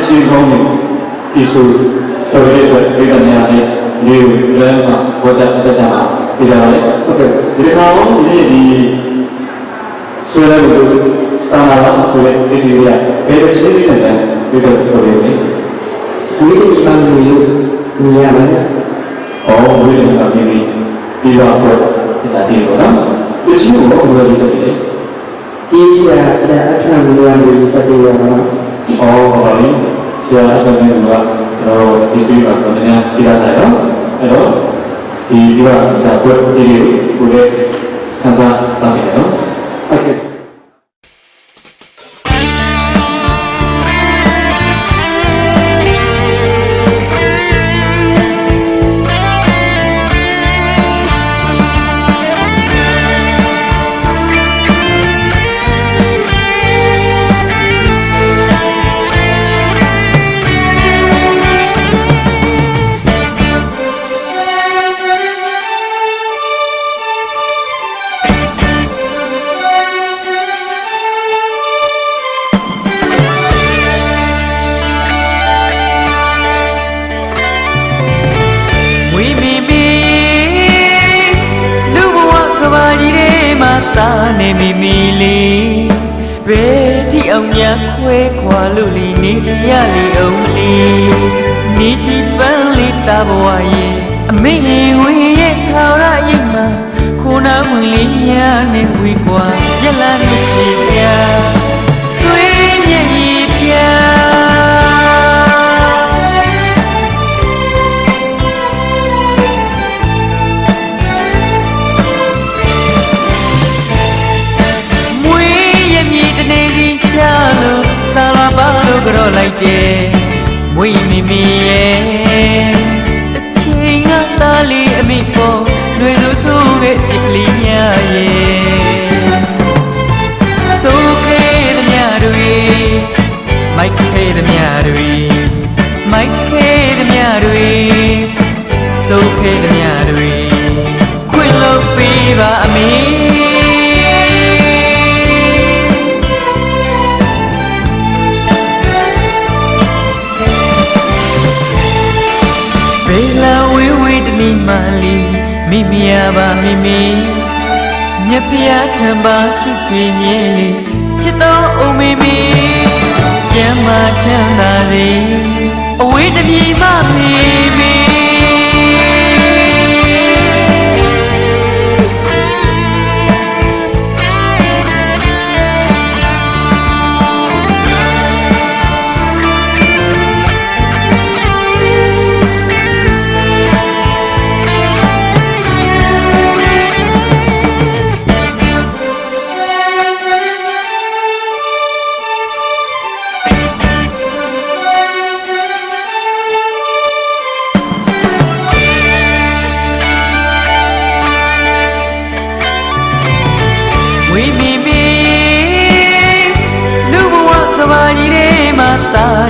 ချင်းကောင်းဒီဆိုဆိုရတဲ့ဒိဋ္ဌာများနဲ့ဒီလမ်းမှာပေါ်ကြတဲ့ကြတာဒီကြပါလေဟုတ်ကဲ့ဒီခါတော့ဒီဆွေးနွေးလို့စာနာလာဆိုတဲ့ဒီစီရဘယ်တစ်ချင်းလေးနဲ့ပြီးတော့ပြောရမယ်ဝိတ္တိပန်လို့မြင်ရမယ်။အော်ဝိတ္တိပန်ပြီးတော့ဒီတာဒီတော့နော်။ဒီချင်းကိုတော့ဘယ်လိုလုပ်လဲ။ဒီဆရာအထက်မြင်ရလို့စတဲ့ရောနော်။အော်ဟုတ်ပါပြီ။ဆရာအထက်မြင်ကတော့ဒီစီကတော့နည်းနည်းပြရတာရော။အဲ့တော့ဒီကဒါကွက်ဒီကိုလည်းခန်းစားတာတယ်နော်။ဟုတ်ကဲ့နေမိမိလေးဘယ်ထိအောင်ညာခွဲခွာလို့လီနေရလီအောင်လီနေတိပန်းလေးတာဘဝရဲ့အမေဝေရဲ့ထာဝရရိပ်မှာခိုးနာဝင်လေးညာနဲ့ဝေကွာရလာနေစီပြဆွေးမျက်ရည်ပြကြောလိုက်တယ်မွေမိမိရဲ့တချိန်ကသားလေးအမိပေါ်လွယ်လို့ဆိုခဲ့ဒီကလေးများရဲ့ဆိုခဲ့သမျှတွေမိုက်ခဲ့သမျှတွေမိုက်ခဲ့သမျှတွေဆိုခဲ့သမျှတွေခွင့်လို့ပေးပါအမေမာလီမိမိရပါမိမိမြတ်ဖျားထံပါစုရွှေမြဲလေးချစ်တော်အိုမိမိကျမ်းမာချမ်းသာစေအဝေးတပြေမမိမိ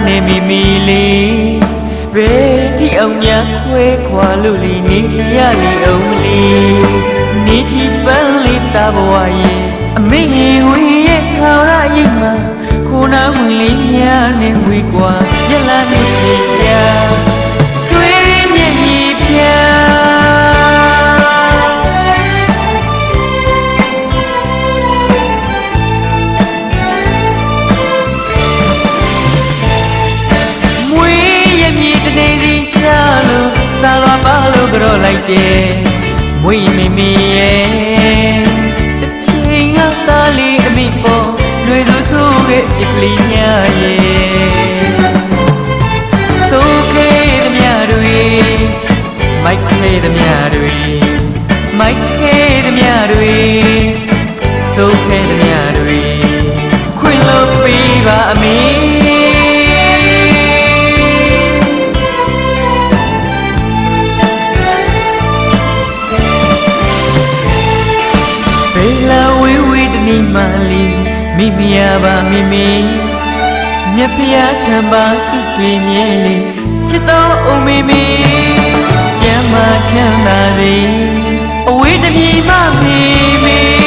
နေမိမိလေးဘယ်ထိအောင်ညာခွဲခွာလို့လီနေရလီအောင်လီနေတိပန်းလေးတာဘဝရဲ့အမေဝေရဲ့ထာဝရရိပ်မှာခိုးနာဝင်လေးများနဲ့ဝေကွာရလာနေစီပြဆွေးမျက်ရည်ပြကြောလိုက်တယ်မွေမိမိရဲ့တချိန်ကသားလေးအမိပေါ်လွယ်လို့ဆိုခဲ့ဒီကလေးများရဲ့ဆိုခဲ့သမျှတွေမိုက်ခဲ့သမျှတွေမိုက်ခဲ့သမျှတွေဆိုခဲ့သမျှတွေခွင့်လို့ပေးပါအမေမာလီမိမိရပါမိမိမြတ်ဖျားထံပါစုရွှေမြဲလေးချစ်တော်အိုမိမိကျမ်းမာချမ်းသာစေအဝေးတပြေမမိမိ